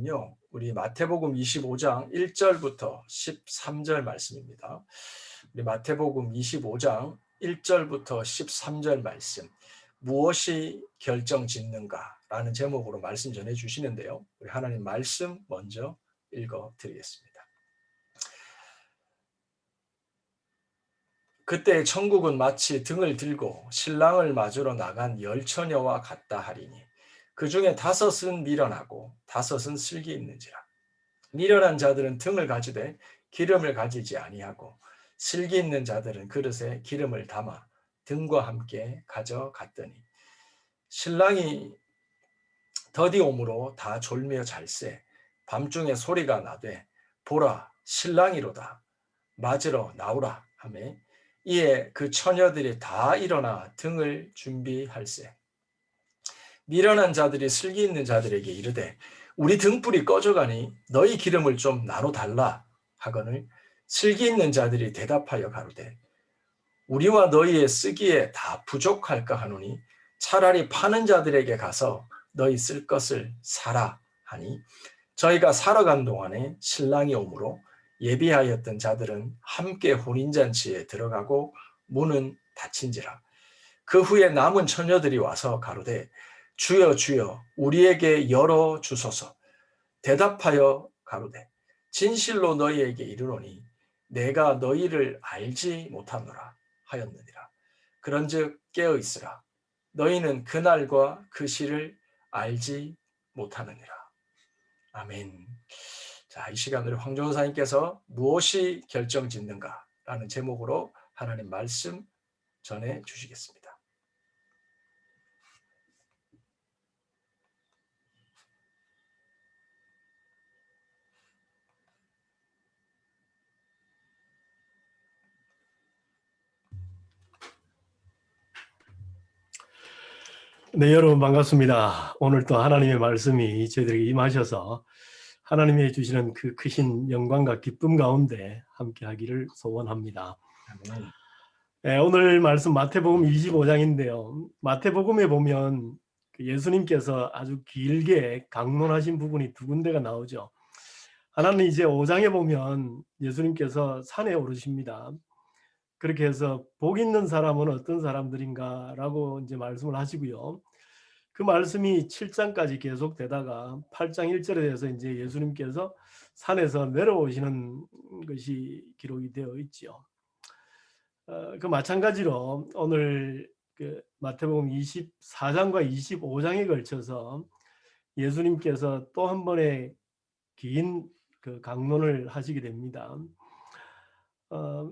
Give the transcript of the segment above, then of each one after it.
요 우리 마태복음 25장 1절부터 13절 말씀입니다. 우리 마태복음 25장 1절부터 13절 말씀, 무엇이 결정짓는가라는 제목으로 말씀 전해 주시는데요. 우리 하나님 말씀 먼저 읽어 드리겠습니다. 그때 천국은 마치 등을 들고 신랑을 맞으러 나간 열처녀와 같다 하리니 그 중에 5은 미련하고 5은 슬기 있는지라. 미련한 자들은 등을 가지되 기름을 가지지 아니하고 슬기 있는 자들은 그릇에 기름을 담아 등과 함께 가져갔더니 신랑이 더디 오므로 다 졸며 잘세 밤중에 소리가 나되 보라 신랑이로다 맞으러 나오라 하매 이에 그 처녀들이 다 일어나 등을 준비할세 미련한 자들이 슬기 있는 자들에게 이르되 우리 등불이 꺼져가니 너희 기름을 좀 나눠 달라 하거늘 슬기 있는 자들이 대답하여 가로되 우리와 너희의 쓰기에 다 부족할까 하노니 차라리 파는 자들에게 가서 너희 쓸 것을 사라 하니 저희가 사러 간 동안에 신랑이 오므로 예비하였던 자들은 함께 혼인잔치에 들어가고 문은 닫힌지라. 그 후에 남은 처녀들이 와서 가로되 주여 주여 우리에게 열어 주소서. 대답하여 가로되 진실로 너희에게 이르노니 내가 너희를 알지 못하노라 하였느니라. 그런즉 깨어 있으라. 너희는 그날과 그 시를 알지 못하느니라. 아멘. 자, 이 시간으로 황정사님께서 무엇이 결정짓는가라는 제목으로 하나님 말씀 전해 주시겠습니다. 네, 여러분 반갑습니다. 오늘 또 하나님의 말씀이 저희들에게 임하셔서 하나님이 주시는 그 크신 영광과 기쁨 가운데 함께 하기를 소원합니다. 아멘. 네, 오늘 말씀 마태복음 25장인데요. 마태복음에 보면 예수님께서 아주 길게 강론하신 부분이 두 군데가 나오죠. 하나는 이제 5장에 보면 예수님께서 산에 오르십니다. 그렇게 해서 복 있는 사람은 어떤 사람들인가 라고 이제 말씀을 하시고요. 그 말씀이 7장까지 계속되다가 8장 1절에 대해서 이제 예수님께서 산에서 내려오시는 것이 기록이 되어 있죠. 그 마찬가지로 오늘 그 마태복음 24장과 25장에 걸쳐서 예수님께서 또 한 번의 긴 그 강론을 하시게 됩니다.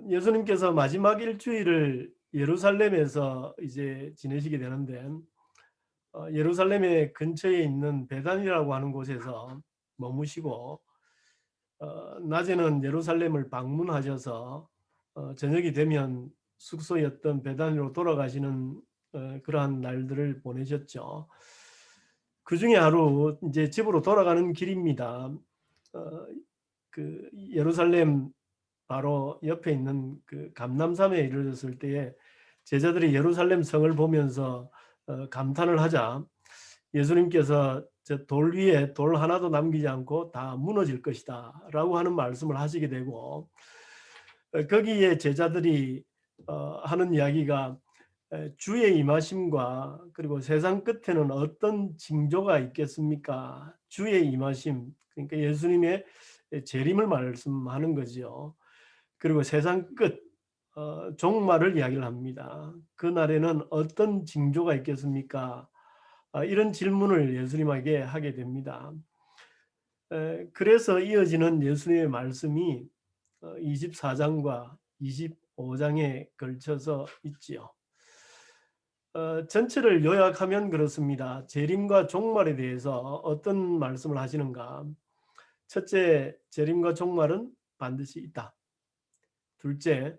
예수님께서 마지막 일주일을 예루살렘에서 이제 지내시게 되는데 예루살렘의 근처에 있는 베단이라고 하는 곳에서 머무시고 낮에는 예루살렘을 방문하셔서 저녁이 되면 숙소였던 베단으로 돌아가시는 그러한 날들을 보내셨죠. 그 중에 하루 이제 집으로 돌아가는 길입니다. 그 예루살렘 바로 옆에 있는 그 감람산에 이르렀을 때에 제자들이 예루살렘 성을 보면서 감탄을 하자 예수님께서 저 돌 위에 돌 하나도 남기지 않고 다 무너질 것이다 라고 하는 말씀을 하시게 되고 거기에 제자들이 하는 이야기가 주의 임하심과 그리고 세상 끝에는 어떤 징조가 있겠습니까? 주의 임하심, 그러니까 예수님의 재림을 말씀하는 거죠. 그리고 세상 끝, 종말을 이야기를 합니다. 그날에는 어떤 징조가 있겠습니까? 이런 질문을 예수님에게 하게 됩니다. 그래서 이어지는 예수님의 말씀이 24장과 25장에 걸쳐서 있지요. 전체를 요약하면 그렇습니다. 재림과 종말에 대해서 어떤 말씀을 하시는가? 첫째, 재림과 종말은 반드시 있다. 둘째,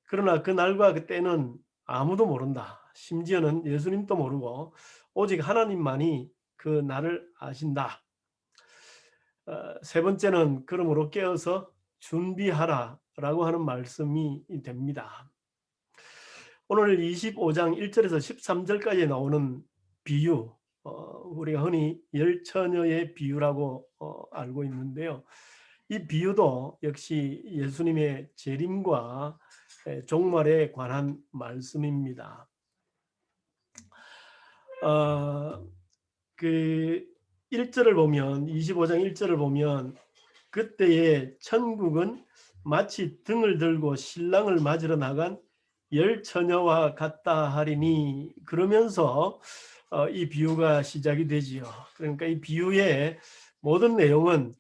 그러나 그 날과 그 때는 아무도 모른다. 심지어는 예수님도 모르고 오직 하나님만이 그 날을 아신다. 세 번째는 그러므로 깨어서 준비하라 라고 하는 말씀이 됩니다. 오늘 25장 1절에서 13절까지 나오는 비유, 우리가 흔히 열처녀의 비유라고 알고 있는데요. 이 비유도 역시 예수님의 재림과 종말에 관한 말씀입니다. 그 1절을 보면 25장 1절을 보면 그때의 천국은 마치 등을 들고 신랑을 맞으러 나간 열 처녀와 같다 하리니, 그러면서 이 비유가 시작이 되지요. 그러니까 이 비유의 모든 내용은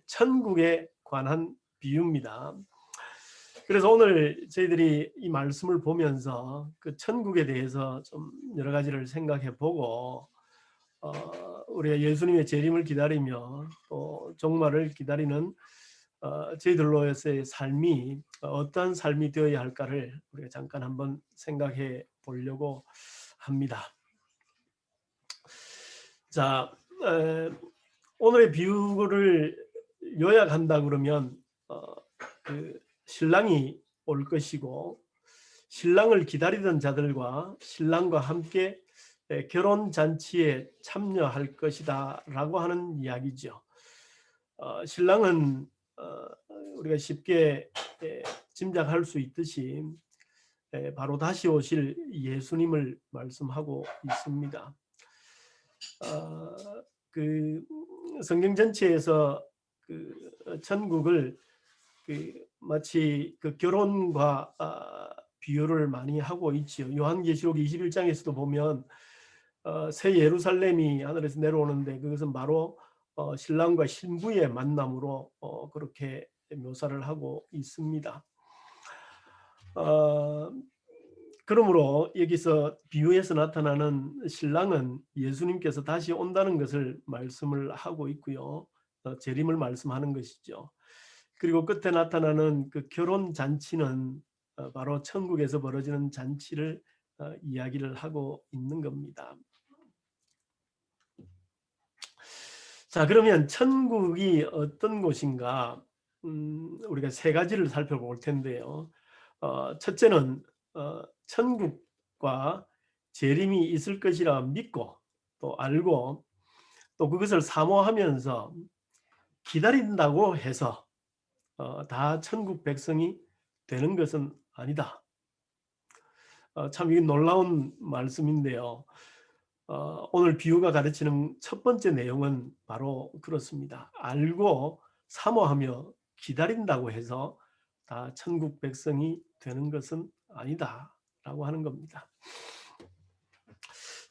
천국에 관한 비유입니다. 그래서 오늘 저희들이 이 말씀을 보면서 그 천국에 대해서 좀 여러 가지를 생각해 보고, 우리가 예수님의 재림을 기다리며 또 종말을 기다리는 저희들로서의 삶이 어떠한 삶이 되어야 할까를 우리가 잠깐 한번 생각해 보려고 합니다. 자, 오늘의 비유를 요약한다 그러면 그 신랑이 올 것이고 신랑을 기다리던 자들과 신랑과 함께 결혼 잔치에 참여할 것이다 라고 하는 이야기죠. 신랑은 우리가 쉽게 짐작할 수 있듯이 바로 다시 오실 예수님을 말씀하고 있습니다. 그 성경 전체에서 그 천국을 마치 그 결혼과 비유를 많이 하고 있지요. 요한계시록 21장에서도 보면 새 예루살렘이 하늘에서 내려오는데 그것은 바로 신랑과 신부의 만남으로 그렇게 묘사를 하고 있습니다. 그러므로 여기서 비유에서 나타나는 신랑은 예수님께서 다시 온다는 것을 말씀을 하고 있고요. 재림을 말씀하는 것이죠. 그리고 끝에 나타나는 그 결혼 잔치는 바로 천국에서 벌어지는 잔치를 이야기를 하고 있는 겁니다. 자, 그러면 천국이 어떤 곳인가? 우리가 세 가지를 살펴볼 텐데요. 첫째는 천국과 재림이 있을 것이라 믿고 또 알고 또 그것을 사모하면서 기다린다고 해서 다 천국 백성이 되는 것은 아니다. 참 이게 놀라운 말씀인데요. 오늘 비유가 가르치는 첫 번째 내용은 바로 그렇습니다. 알고 사모하며 기다린다고 해서 다 천국 백성이 되는 것은 아니다 라고 하는 겁니다.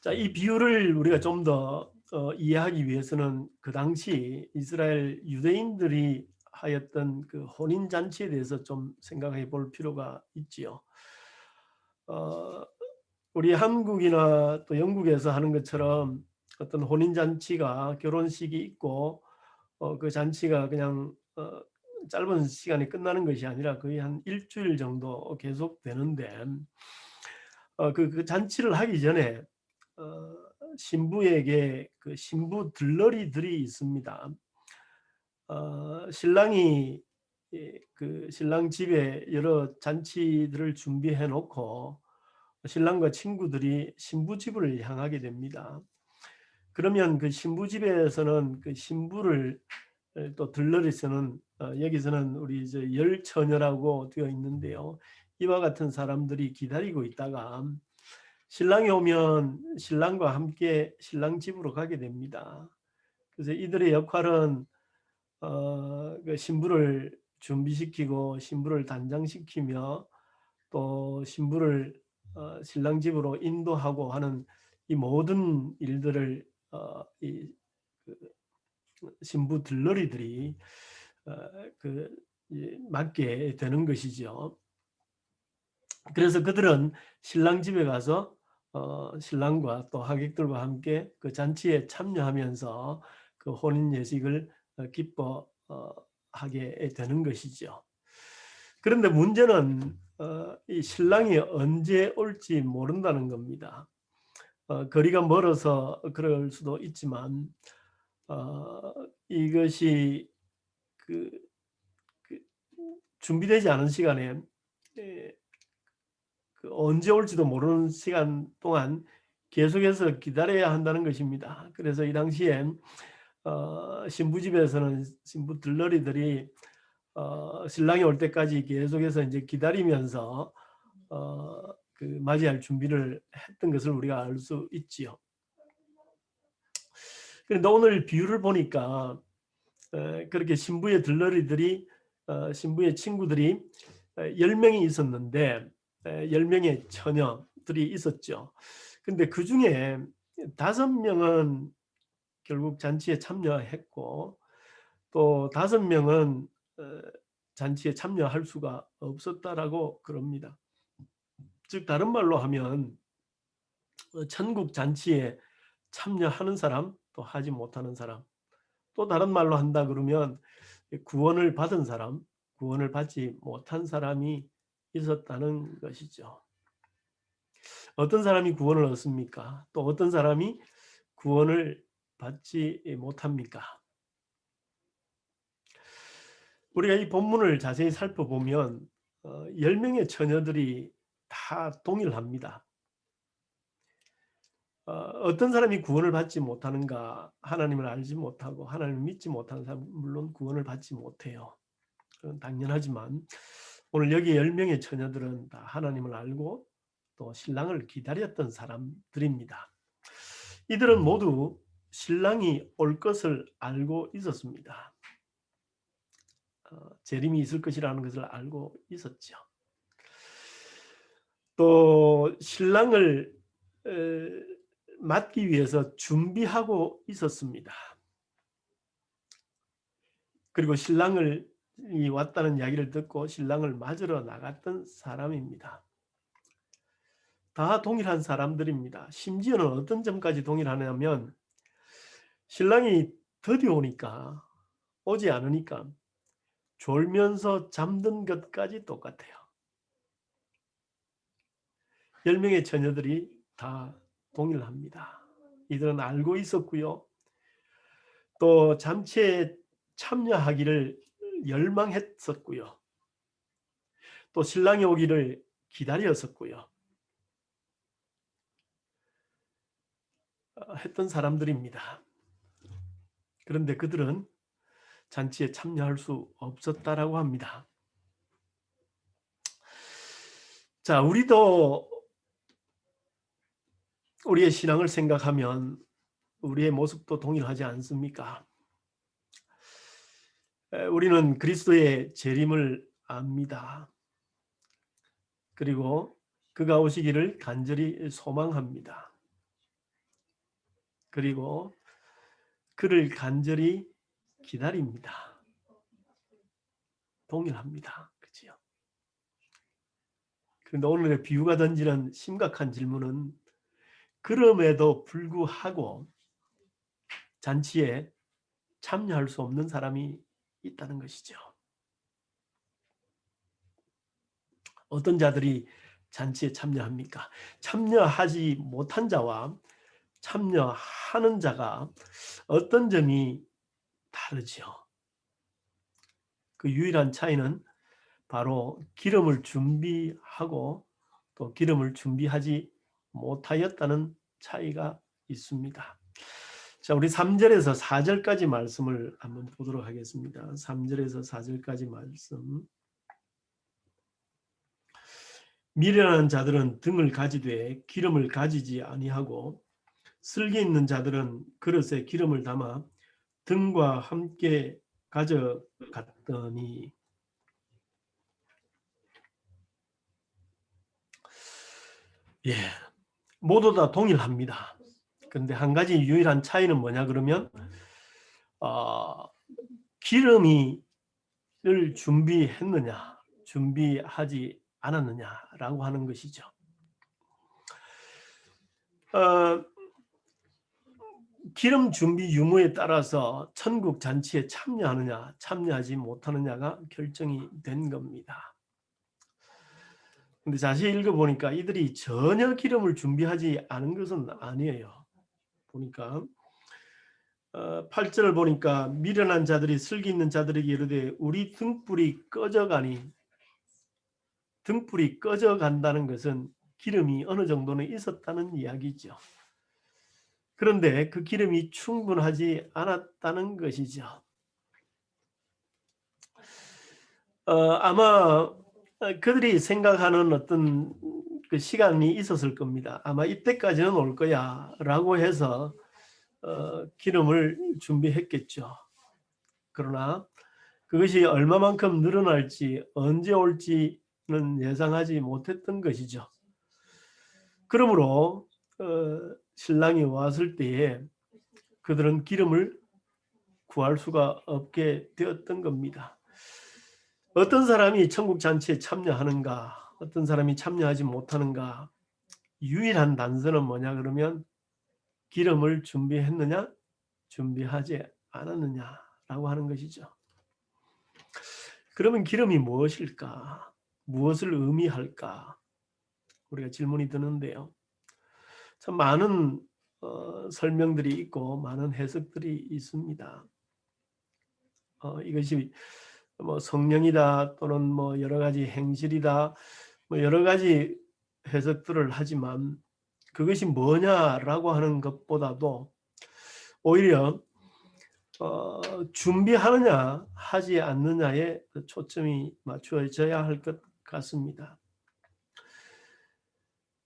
자, 이 비유를 우리가 좀 더 이해하기 위해서는 그 당시 이스라엘 유대인들이 하였던 그 혼인잔치에 대해서 좀 생각해 볼 필요가 있지요. 우리 한국이나 또 영국에서 하는 것처럼 어떤 혼인잔치가 결혼식이 있고 그 잔치가 그냥 짧은 시간에 끝나는 것이 아니라 거의 한 일주일 정도 계속되는데 그 잔치를 하기 전에 신부에게 그 신부 들러리들이 있습니다. 신랑이 그 신랑 집에 여러 잔치들을 준비해 놓고 신랑과 친구들이 신부 집을 향하게 됩니다. 그러면 그 신부 집에서는 그 신부를 또 들러리서는 여기서는 우리 이제 열 처녀라고 되어 있는데요. 이와 같은 사람들이 기다리고 있다가 신랑이 오면 신랑과 함께 신랑 집으로 가게 됩니다. 그래서 이들의 역할은 그 신부를 준비시키고 신부를 단장시키며 또 신부를 신랑 집으로 인도하고 하는 이 모든 일들을 이 신부 들러리들이 맡게 되는 것이죠. 그래서 그들은 신랑 집에 가서 신랑과 또 하객들과 함께 그 잔치에 참여하면서 그 혼인 예식을 기뻐하게 되는 것이죠. 그런데 문제는 이 신랑이 언제 올지 모른다는 겁니다. 거리가 멀어서 그럴 수도 있지만 이것이 그 준비되지 않은 시간에 그 언제 올지도 모르는 시간 동안 계속해서 기다려야 한다는 것입니다. 그래서 이 당시엔 신부 집에서는 신부 들러리들이 신랑이 올 때까지 계속해서 이제 기다리면서 그 맞이할 준비를 했던 것을 우리가 알 수 있지요. 그런데 오늘 비유를 보니까 그렇게 신부의 들러리들이 신부의 친구들이 10명이 있었는데 10명의 처녀들이 있었죠. 근데 그중에 5명은 결국 잔치에 참여했고 또 5명은 잔치에 참여할 수가 없었다라고 그럽니다. 즉 다른 말로 하면 천국 잔치에 참여하는 사람 또 하지 못하는 사람, 또 다른 말로 한다 그러면 구원을 받은 사람, 구원을 받지 못한 사람이 있었다는 것이죠. 어떤 사람이 구원을 얻습니까? 또 어떤 사람이 구원을 받지 못합니까? 우리가 이 본문을 자세히 살펴보면 10명의 처녀들이 다 동일합니다. 어떤 사람이 구원을 받지 못하는가? 하나님을 알지 못하고 하나님을 믿지 못하는 사람 물론 구원을 받지 못해요. 그건 당연하지만 오늘 여기 10명의 처녀들은 다 하나님을 알고 또 신랑을 기다렸던 사람들입니다. 이들은 모두 신랑이 올 것을 알고 있었습니다. 재림이 있을 것이라는 것을 알고 있었죠. 또 신랑을 맞기 위해서 준비하고 있었습니다. 그리고 신랑을 왔다는 이야기를 듣고 신랑을 맞으러 나갔던 사람입니다. 다 동일한 사람들입니다. 심지어는 어떤 점까지 동일하냐면 신랑이 더디 오지 않으니까 졸면서 잠든 것까지 똑같아요. 10명의 처녀들이 다 동일합니다. 이들은 알고 있었고요. 또 잔치에 참여하기를 열망했었고요. 또 신랑이 오기를 기다렸었고요. 했던 사람들입니다. 그런데 그들은 잔치에 참여할 수 없었다라고 합니다. 자, 우리도 우리의 신앙을 생각하면 우리의 모습도 동일하지 않습니까? 우리는 그리스도의 재림을 압니다. 그리고 그가 오시기를 간절히 소망합니다. 그리고 그를 간절히 기다립니다. 동일합니다. 그렇죠? 그런데 오늘의 비유가 던지는 심각한 질문은 그럼에도 불구하고 잔치에 참여할 수 없는 사람이 있다는 것이죠. 어떤 자들이 잔치에 참여합니까? 참여하지 못한 자와 참여하는 자가 어떤 점이 다르죠? 그 유일한 차이는 바로 기름을 준비하고 또 기름을 준비하지 못하였다는 차이가 있습니다. 자, 우리 3절에서 4절까지 말씀을 한번 보도록 하겠습니다. 3절에서 4절까지 말씀. 미련한 자들은 등을 가지되 기름을 가지지 아니하고 슬기 있는 자들은 그릇에 기름을 담아 등과 함께 가져갔더니 모두 다 동일합니다. 그런데 한 가지 유일한 차이는 뭐냐 그러면 기름을 준비했느냐 준비하지 않았느냐라고 하는 것이죠. 기름 준비 유무에 따라서 천국 잔치에 참여하느냐 참여하지 못하느냐가 결정이 된 겁니다. 근데 자세히 읽어보니까 이들이 전혀 기름을 준비하지 않은 것은 아니에요. 보니까 8절을 보니까 미련한 자들이 슬기 있는 자들에게 이르되 우리 등불이 꺼져가니, 등불이 꺼져간다는 것은 기름이 어느 정도는 있었다는 이야기죠. 그런데 그 기름이 충분하지 않았다는 것이죠. 아마 그들이 생각하는 어떤 그 시간이 있었을 겁니다. 아마 이때까지는 올 거야 라고 해서 기름을 준비했겠죠. 그러나 그것이 얼마만큼 늘어날지 언제 올지는 예상하지 못했던 것이죠. 그러므로 신랑이 왔을 때에 그들은 기름을 구할 수가 없게 되었던 겁니다. 어떤 사람이 천국 잔치에 참여하는가, 어떤 사람이 참여하지 못하는가, 유일한 단서는 뭐냐 그러면 기름을 준비했느냐, 준비하지 않았느냐라고 하는 것이죠. 그러면 기름이 무엇일까? 무엇을 의미할까? 우리가 질문이 드는데요. 참 많은 설명들이 있고 많은 해석들이 있습니다. 이것이 뭐 성령이다 또는 뭐 여러 가지 행실이다 뭐 여러 가지 해석들을 하지만 그것이 뭐냐라고 하는 것보다도 오히려 준비하느냐 하지 않느냐에 초점이 맞춰져야 할 것 같습니다.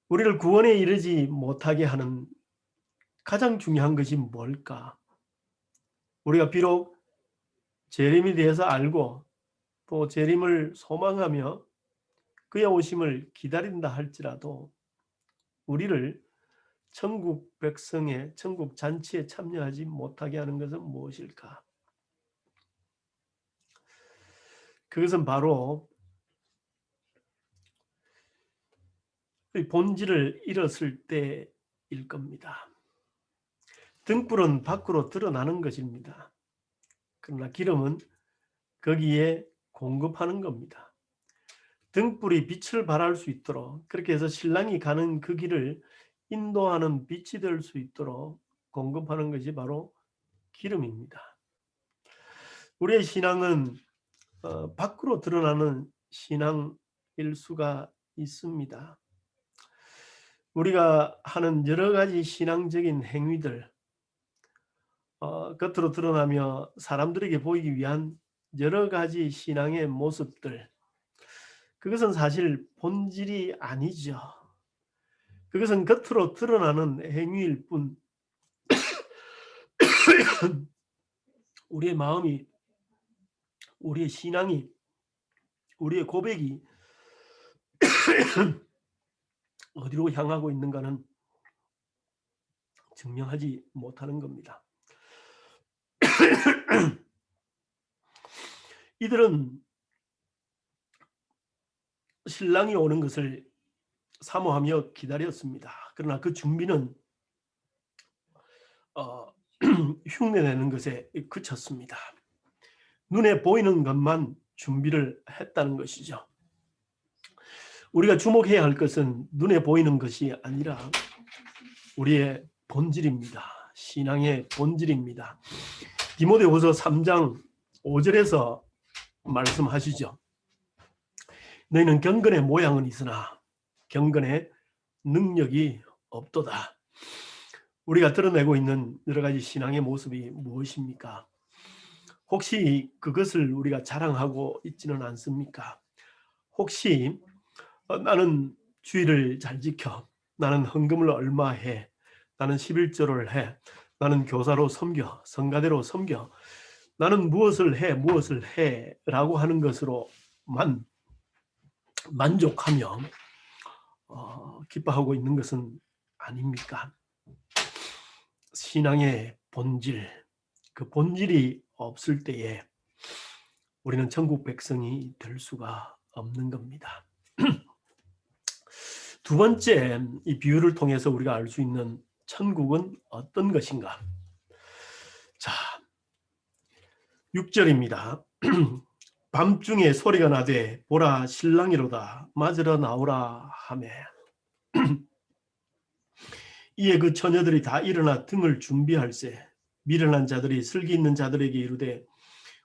우리를 구원에 이르지 못하게 하는 가장 중요한 것이 뭘까? 우리가 비록 재림에 대해서 알고 또 재림을 소망하며 그의 오심을 기다린다 할지라도 우리를 천국 백성의 천국 잔치에 참여하지 못하게 하는 것은 무엇일까? 그것은 바로 본질을 잃었을 때일 겁니다. 등불은 밖으로 드러나는 것입니다. 그러나 기름은 거기에 공급하는 겁니다. 등불이 빛을 발할 수 있도록 그렇게 해서 신랑이 가는 그 길을 인도하는 빛이 될 수 있도록 공급하는 것이 바로 기름입니다. 우리의 신앙은 밖으로 드러나는 신앙일 수가 있습니다. 우리가 하는 여러 가지 신앙적인 행위들, 겉으로 드러나며 사람들에게 보이기 위한 여러 가지 신앙의 모습들, 그것은 사실 본질이 아니죠. 그것은 겉으로 드러나는 행위일 뿐 우리의 마음이, 우리의 신앙이, 우리의 고백이 어디로 향하고 있는가는 증명하지 못하는 겁니다. 이들은 신랑이 오는 것을 사모하며 기다렸습니다. 그러나 그 준비는 흉내내는 것에 그쳤습니다. 눈에 보이는 것만 준비를 했다는 것이죠. 우리가 주목해야 할 것은 눈에 보이는 것이 아니라 우리의 본질입니다. 신앙의 본질입니다. 디모데후서 3장 5절에서 말씀하시죠. 너희는 경건의 모양은 있으나 경건의 능력이 없도다. 우리가 드러내고 있는 여러 가지 신앙의 모습이 무엇입니까? 혹시 그것을 우리가 자랑하고 있지는 않습니까? 혹시 나는 주의를 잘 지켜, 나는 헌금을 얼마 해, 나는 11조를 해, 나는 교사로 섬겨, 성가대로 섬겨, 나는 무엇을 해 라고 하는 것으로만 만족하며 기뻐하고 있는 것은 아닙니까? 신앙의 본질, 그 본질이 없을 때에 우리는 천국 백성이 될 수가 없는 겁니다. 두 번째, 이 비유를 통해서 우리가 알 수 있는 천국은 어떤 것인가? 자, 6절입니다. 밤중에 소리가 나되 보라 신랑이로다 맞으러 나오라 하매 이에 그 처녀들이 다 일어나 등을 준비할세 미련한 자들이 슬기 있는 자들에게 이르되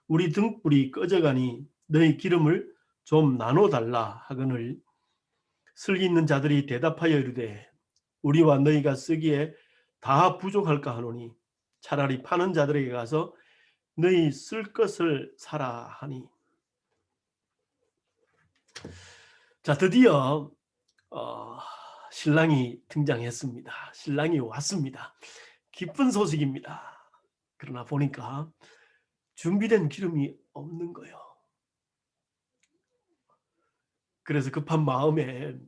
우리 등불이 꺼져가니 너희 기름을 좀 나눠달라 하거늘 슬기 있는 자들이 대답하여 이르되 우리와 너희가 쓰기에 다 부족할까 하노니 차라리 파는 자들에게 가서 너희 쓸 것을 사라 하니. 자, 드디어 신랑이 등장했습니다. 신랑이 왔습니다. 기쁜 소식입니다. 그러나 보니까 준비된 기름이 없는 거예요. 그래서 급한 마음에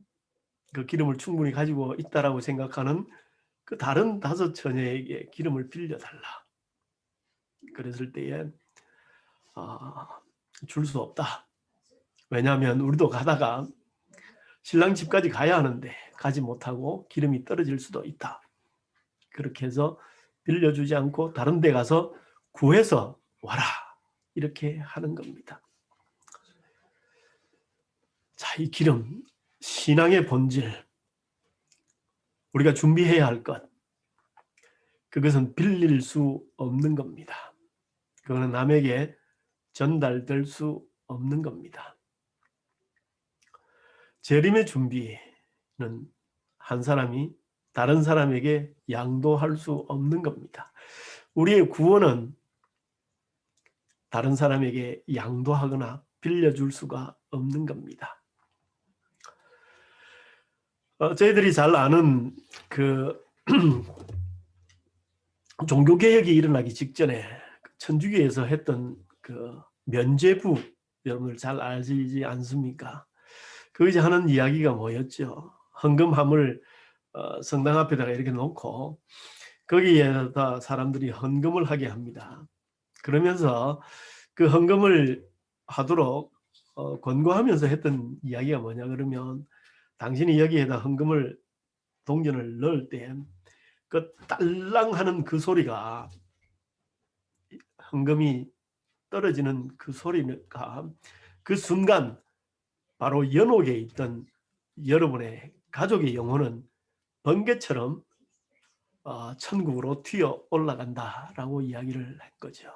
그 기름을 충분히 가지고 있다라고 생각하는 그 다른 5 처녀에게 기름을 빌려달라. 그랬을 때에 줄 수 없다. 왜냐하면 우리도 가다가 신랑 집까지 가야 하는데 가지 못하고 기름이 떨어질 수도 있다. 그렇게 해서 빌려주지 않고 다른 데 가서 구해서 와라. 이렇게 하는 겁니다. 자, 이 기름, 신앙의 본질, 우리가 준비해야 할 것, 그것은 빌릴 수 없는 겁니다. 그거는 남에게 전달될 수 없는 겁니다. 재림의 준비는 한 사람이 다른 사람에게 양도할 수 없는 겁니다. 우리의 구원은 다른 사람에게 양도하거나 빌려줄 수가 없는 겁니다. 저희들이 잘 아는 그 종교개혁이 일어나기 직전에 천주교에서 했던 그 면죄부, 여러분들 잘 알지 않습니까? 거기서 하는 이야기가 뭐였죠? 헌금함을 성당 앞에다가 이렇게 놓고 거기에다 사람들이 헌금을 하게 합니다. 그러면서 그 헌금을 하도록 권고하면서 했던 이야기가 뭐냐 그러면, 당신이 여기에다 헌금을 동전을 넣을 때 그 딸랑하는 그 소리가, 헌금이 떨어지는 그 소리가 그 순간 바로 연옥에 있던 여러분의 가족의 영혼은 번개처럼 천국으로 튀어 올라간다라고 이야기를 한 거죠.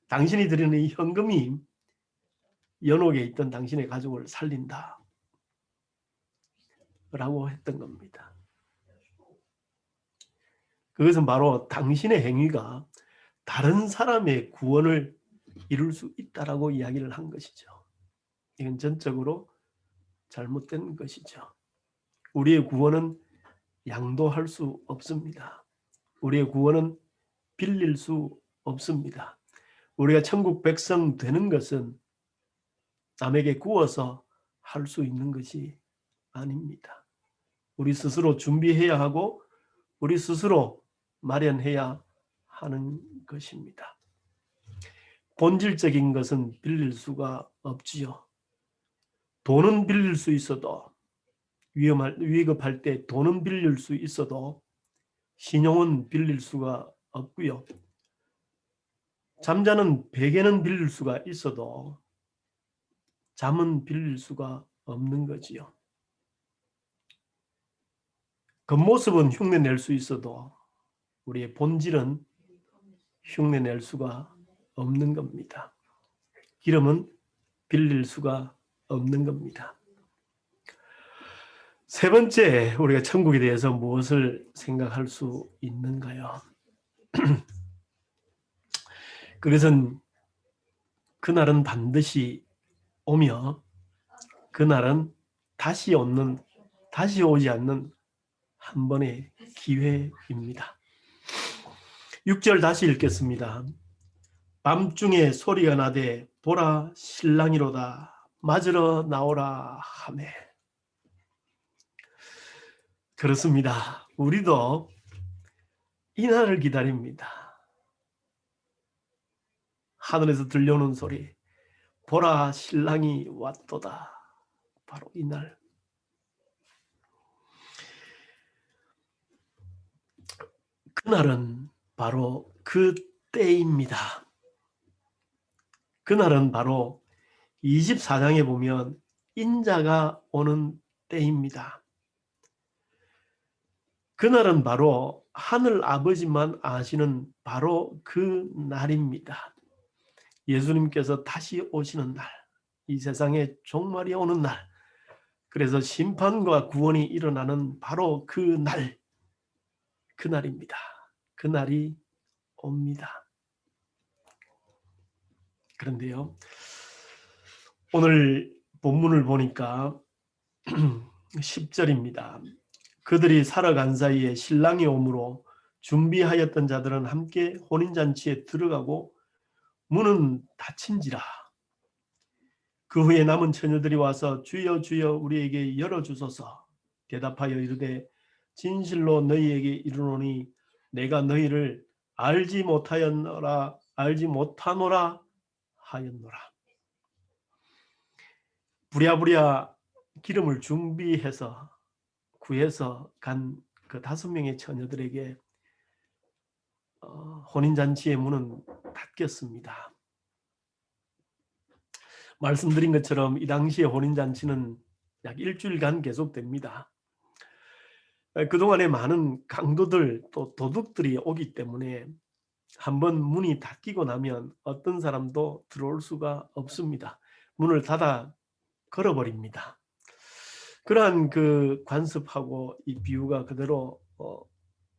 당신이 드리는 이 현금이 연옥에 있던 당신의 가족을 살린다 라고 했던 겁니다. 그것은 바로 당신의 행위가 다른 사람의 구원을 이룰 수 있다라고 이야기를 한 것이죠. 이건 전적으로 잘못된 것이죠. 우리의 구원은 양도할 수 없습니다. 우리의 구원은 빌릴 수 없습니다. 우리가 천국 백성 되는 것은 남에게 구워서 할 수 있는 것이 아닙니다. 우리 스스로 준비해야 하고 우리 스스로 마련해야 하는 것입니다. 본질적인 것은 빌릴 수가 없지요. 돈은 빌릴 수 있어도, 위급할 때 돈은 빌릴 수 있어도 신용은 빌릴 수가 없고요. 잠자는 베개는 빌릴 수가 있어도 잠은 빌릴 수가 없는 거지요. 겉모습은 흉내낼 수 있어도 우리의 본질은 흉내낼 수가 없는 겁니다. 기름은 빌릴 수가 없는 겁니다. 세 번째, 우리가 천국에 대해서 무엇을 생각할 수 있는가요? 그것은 그날은 반드시 오며 그날은 다시 오지 않는 한 번의 기회입니다. 6절 다시 읽겠습니다. 밤중에 소리가 나되 보라 신랑이로다 맞으러 나오라 하매. 그렇습니다. 우리도 이 날을 기다립니다. 하늘에서 들려오는 소리, 보라 신랑이 왔도다. 바로 이 날. 그날은 바로 그 때입니다. 그날은 바로 24장에 보면 인자가 오는 때입니다. 그날은 바로 하늘 아버지만 아시는 바로 그 날입니다. 예수님께서 다시 오시는 날, 이 세상에 종말이 오는 날, 그래서 심판과 구원이 일어나는 바로 그 날, 그날입니다. 그날이 옵니다. 그런데요, 오늘 본문을 보니까 10절입니다. 그들이 살아간 사이에 신랑이 오므로 준비하였던 자들은 함께 혼인잔치에 들어가고 문은 닫힌지라. 그 후에 남은 처녀들이 와서 주여 주여 우리에게 열어주소서. 대답하여 이르되 진실로 너희에게 이르노니 내가 너희를 알지 못하노라 하였노라. 부랴부랴 기름을 준비해서 구해서 간 그 5명의 처녀들에게 혼인잔치의 문은 닫혔습니다. 말씀드린 것처럼 이 당시의 혼인잔치는 약 일주일간 계속됩니다. 그동안에 많은 강도들 또 도둑들이 오기 때문에 한번 문이 닫히고 나면 어떤 사람도 들어올 수가 없습니다. 문을 닫아 걸어버립니다. 그러한 그 관습하고 이 비유가 그대로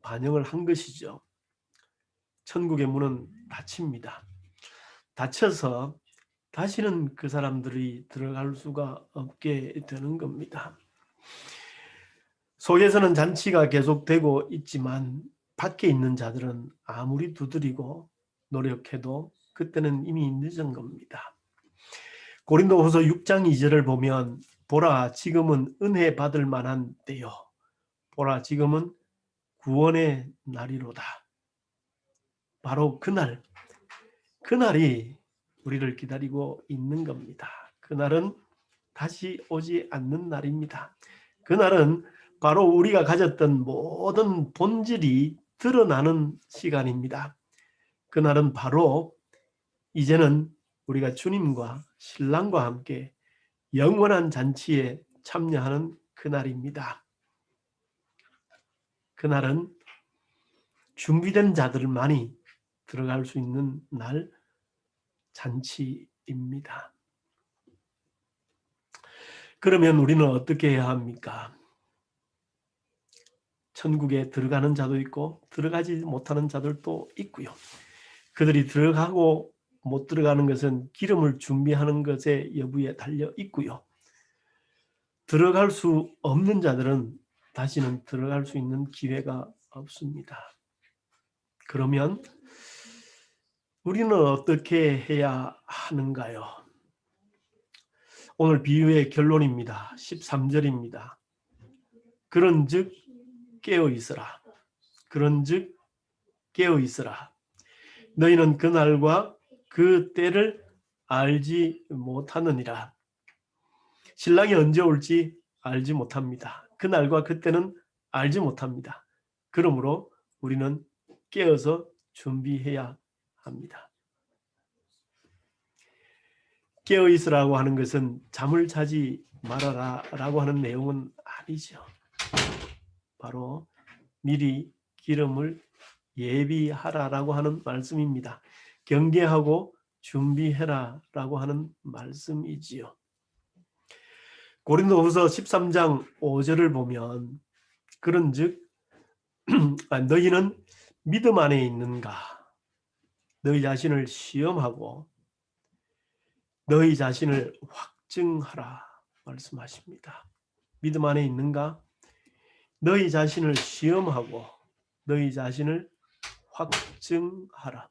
반영을 한 것이죠. 천국의 문은 닫힙니다. 닫혀서 다시는 그 사람들이 들어갈 수가 없게 되는 겁니다. 속에서는 잔치가 계속되고 있지만 밖에 있는 자들은 아무리 두드리고 노력해도 그때는 이미 늦은 겁니다. 고린도후서 6장 2절을 보면 보라 지금은 은혜 받을 만한 때요. 보라 지금은 구원의 날이로다. 바로 그날이 우리를 기다리고 있는 겁니다. 그날은 다시 오지 않는 날입니다. 그날은 바로 우리가 가졌던 모든 본질이 드러나는 시간입니다. 그날은 바로 이제는 우리가 주님과 신랑과 함께 영원한 잔치에 참여하는 그날입니다. 그날은 준비된 자들만이 들어갈 수 있는 날 잔치입니다. 그러면 우리는 어떻게 해야 합니까? 천국에 들어가는 자도 있고 들어가지 못하는 자들도 있고요. 그들이 들어가고 못 들어가는 것은 기름을 준비하는 것의 여부에 달려 있고요. 들어갈 수 없는 자들은 다시는 들어갈 수 있는 기회가 없습니다. 그러면 우리는 어떻게 해야 하는가요? 오늘 비유의 결론입니다. 13절입니다. 그런즉 깨어있으라. 그런즉 깨어있으라. 너희는 그 날과 그 때를 알지 못하느니라. 신랑이 언제 올지 알지 못합니다. 그 날과 그 때는 알지 못합니다. 그러므로 우리는 깨어서 준비해야 합니다. 깨어있으라고 하는 것은 잠을 자지 말아라 라고 하는 내용은 아니죠. 바로 미리 기름을 예비하라라고 하는 말씀입니다. 경계하고 준비해라라고 하는 말씀이지요. 고린도후서 13장 5절을 보면 그런즉 너희는 믿음 안에 있는가? 너희 자신을 시험하고 너희 자신을 확증하라 말씀하십니다. 믿음 안에 있는가? 너희 자신을 시험하고 너희 자신을 확증하라.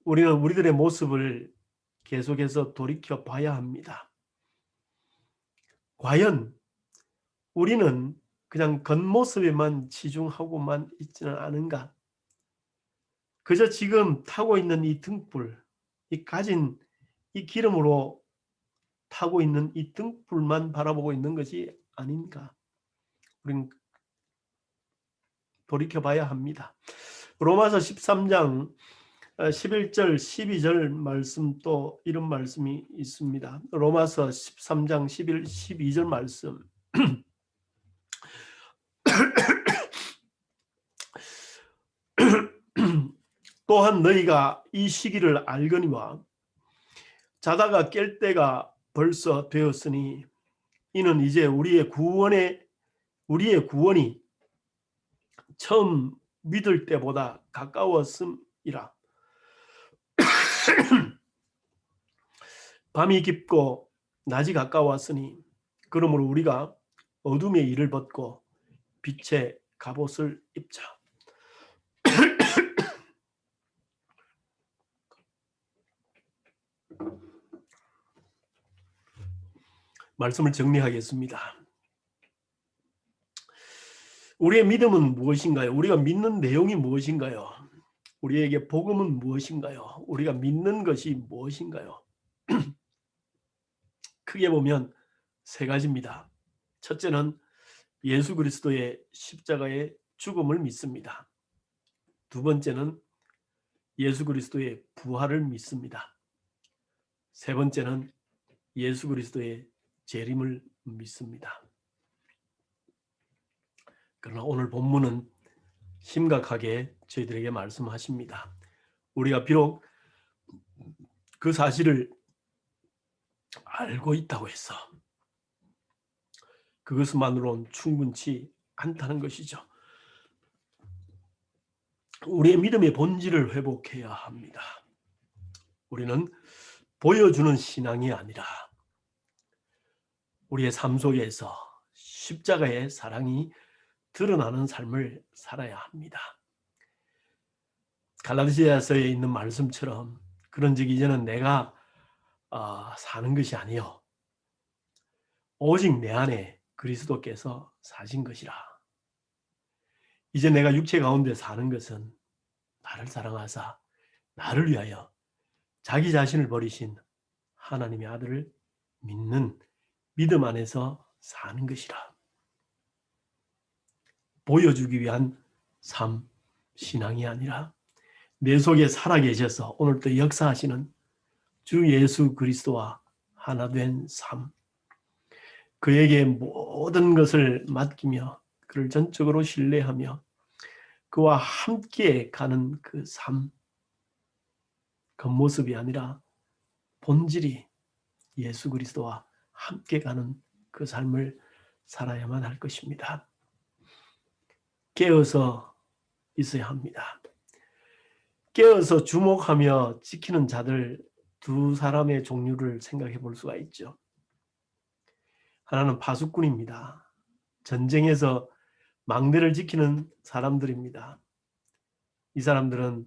우리는 우리들의 모습을 계속해서 돌이켜 봐야 합니다. 과연 우리는 그냥 겉모습에만 치중하고만 있지는 않은가? 그저 지금 타고 있는 이 등불, 이 가진 이 기름으로 타고 있는 이 등불만 바라보고 있는 것이 아닌가? 우리는 돌이켜봐야 합니다. 로마서 13장 11절 12절 말씀 또 이런 말씀이 있습니다. 로마서 13장 11, 12절 말씀 또한 너희가 이 시기를 알거니와 자다가 깰 때가 벌써 되었으니 이는 이제 우리의 구원이 처음 믿을 때보다 가까웠음이라. 밤이 깊고 낮이 가까웠으니 그러므로 우리가 어둠의 일을 벗고 빛의 갑옷을 입자. 말씀을 정리하겠습니다. 우리의 믿음은 무엇인가요? 우리가 믿는 내용이 무엇인가요? 우리에게 복음은 무엇인가요? 우리가 믿는 것이 무엇인가요? 크게 보면 세 가지입니다. 첫째는 예수 그리스도의 십자가의 죽음을 믿습니다. 두 번째는 예수 그리스도의 부활을 믿습니다. 세 번째는 예수 그리스도의 재림을 믿습니다. 그러나 오늘 본문은 심각하게 저희들에게 말씀하십니다. 우리가 비록 그 사실을 알고 있다고 해서 그것만으로는 충분치 않다는 것이죠. 우리의 믿음의 본질을 회복해야 합니다. 우리는 보여주는 신앙이 아니라 우리의 삶 속에서 십자가의 사랑이 드러나는 삶을 살아야 합니다. 갈라디아서에 있는 말씀처럼 그런즉 이제는 내가 사는 것이 아니요 오직 내 안에 그리스도께서 사신 것이라. 이제 내가 육체 가운데 사는 것은 나를 사랑하사 나를 위하여 자기 자신을 버리신 하나님의 아들을 믿는 믿음 안에서 사는 것이라. 보여주기 위한 삶, 신앙이 아니라 내 속에 살아계셔서 오늘도 역사하시는 주 예수 그리스도와 하나 된 삶, 그에게 모든 것을 맡기며 그를 전적으로 신뢰하며 그와 함께 가는 그 삶, 겉모습이 아니라 본질이 예수 그리스도와 함께 가는 그 삶을 살아야만 할 것입니다. 깨어서 있어야 합니다. 깨어서 주목하며 지키는 자들 두 사람의 종류를 생각해 볼 수가 있죠. 하나는 파수꾼입니다. 전쟁에서 망대를 지키는 사람들입니다. 이 사람들은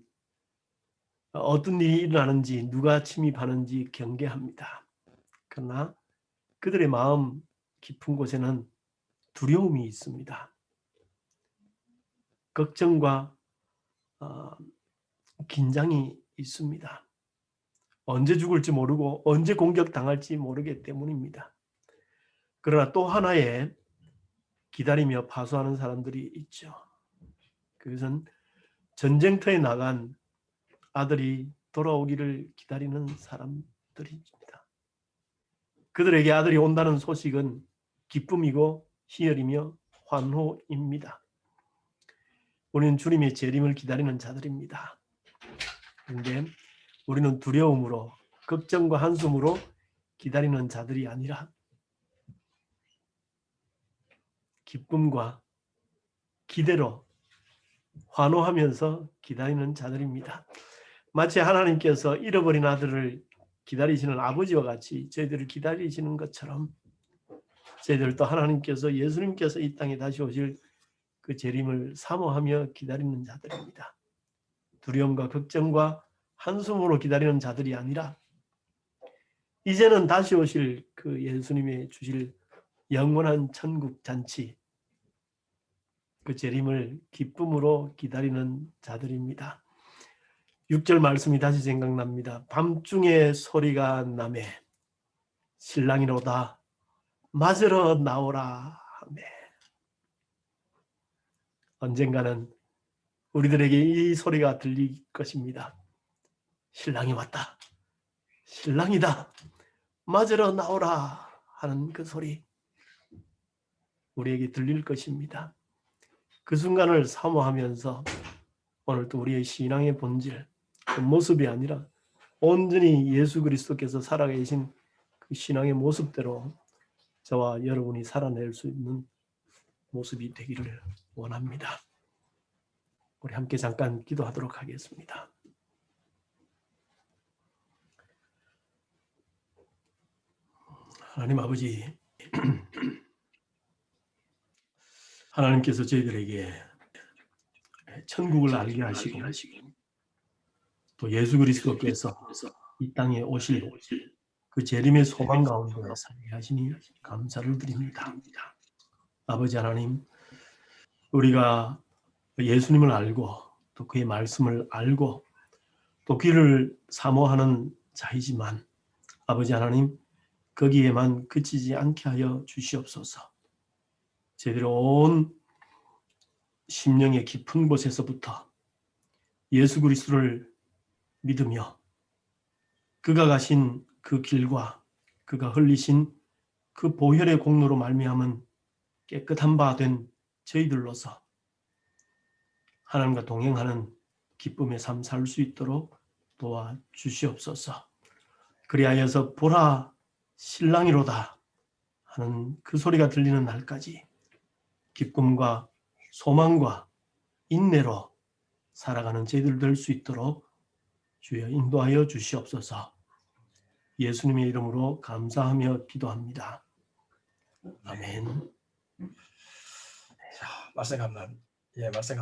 어떤 일이 일어나는지 누가 침입하는지 경계합니다. 그러나 그들의 마음 깊은 곳에는 두려움이 있습니다. 걱정과 긴장이 있습니다. 언제 죽을지 모르고 언제 공격당할지 모르기 때문입니다. 그러나 또 하나의 기다리며 파수하는 사람들이 있죠. 그것은 전쟁터에 나간 아들이 돌아오기를 기다리는 사람들입니다. 그들에게 아들이 온다는 소식은 기쁨이고 희열이며 환호입니다. 우리는 주님의 재림을 기다리는 자들입니다. 그런데 우리는 두려움으로 걱정과 한숨으로 기다리는 자들이 아니라 기쁨과 기대로 환호하면서 기다리는 자들입니다. 마치 하나님께서 잃어버린 아들을 기다리시는 아버지와 같이 저희들을 기다리시는 것처럼 저희들도 하나님께서 예수님께서 이 땅에 다시 오실 그 재림을 사모하며 기다리는 자들입니다. 두려움과 걱정과 한숨으로 기다리는 자들이 아니라 이제는 다시 오실 그 예수님의 주실 영원한 천국 잔치, 그 재림을 기쁨으로 기다리는 자들입니다. 6절 말씀이 다시 생각납니다. 밤중에 소리가 나매 신랑이로다 맞으러 나오라 하매. 언젠가는 우리들에게 이 소리가 들릴 것입니다. 신랑이 왔다. 신랑이다. 맞으러 나오라 하는 그 소리 우리에게 들릴 것입니다. 그 순간을 사모하면서 오늘도 우리의 신앙의 본질, 그 모습이 아니라 온전히 예수 그리스도께서 살아계신 그 신앙의 모습대로 저와 여러분이 살아낼 수 있는 모습이 되기를 원합니다. 우리 함께 잠깐 기도하도록 하겠습니다. 하나님 아버지, 하나님께서 저희들에게 천국을 알게 하시고 또 예수 그리스도께서 이 땅에 오실 그 재림의 소망 가운데 살게 하시니 감사를 드립니다. 아버지 하나님, 우리가 예수님을 알고 또 그의 말씀을 알고 또 귀를 사모하는 자이지만 아버지 하나님, 거기에만 그치지 않게 하여 주시옵소서. 저희들의 온 심령의 깊은 곳에서부터 예수 그리스도를 믿으며 그가 가신 그 길과 그가 흘리신 그 보혈의 공로로 말미암은 깨끗한 바 된 저희들로서 하나님과 동행하는 기쁨의 삶 살 수 있도록 도와주시옵소서. 그리하여서 보라 신랑이로다 하는 그 소리가 들리는 날까지 기쁨과 소망과 인내로 살아가는 저희들 될 수 있도록 주여 인도하여 주시옵소서. 예수님의 이름으로 감사하며 기도합니다. 아멘. 말씀 감사합니다. 예, 말씀 감사합니다.